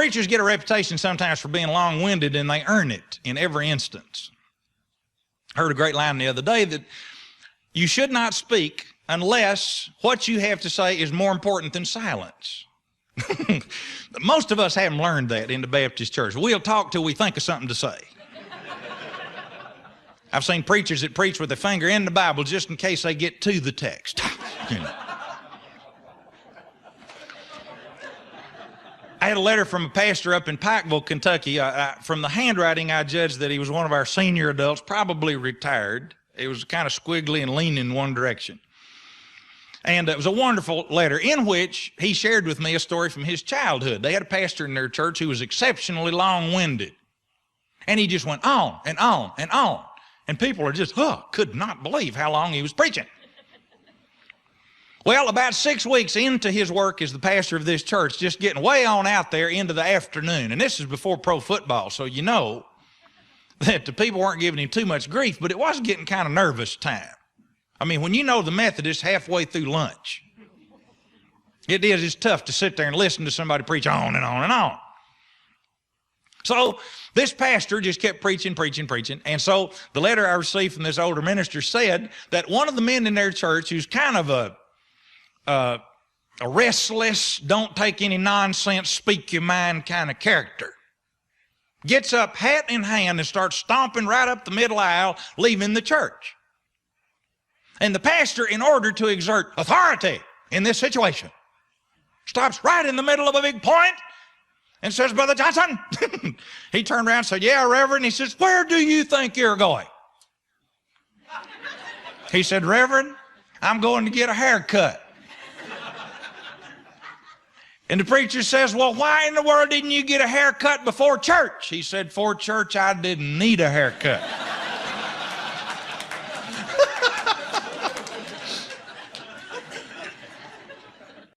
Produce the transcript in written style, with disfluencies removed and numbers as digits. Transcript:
preachers get a reputation sometimes for being long-winded, and they earn it in every instance. I heard a great line the other day that you should not speak unless what you have to say is more important than silence. Most of us haven't learned that in the Baptist church. We'll talk till we think of something to say. I've seen preachers that preach with their finger in the Bible just in case they get to the text. You know. I had a letter from a pastor up in Pikeville, Kentucky. From the handwriting, I judged that he was one of our senior adults, probably retired. It was kind of squiggly and leaning in one direction. And it was a wonderful letter in which he shared with me a story from his childhood. They had a pastor in their church who was exceptionally long-winded. And he just went on and on and on. And people are just, could not believe how long he was preaching. Well, about 6 weeks into his work as the pastor of this church, just getting way on out there into the afternoon, and this is before pro football, so you know that the people weren't giving him too much grief, but it was getting kind of nervous time. I mean, when you know the Methodists halfway through lunch, it's tough to sit there and listen to somebody preach on and on and on. So this pastor just kept preaching, and so the letter I received from this older minister said that one of the men in their church, who's kind of a restless, don't take any nonsense, speak your mind kind of character, gets up hat in hand and starts stomping right up the middle aisle, leaving the church. And the pastor, in order to exert authority in this situation, stops right in the middle of a big point and says, Brother Johnson, he turned around and said, yeah, Reverend. He says, where do you think you're going? He said, Reverend, I'm going to get a haircut. And the preacher says, well, why in the world didn't you get a haircut before church? He said, for church, I didn't need a haircut.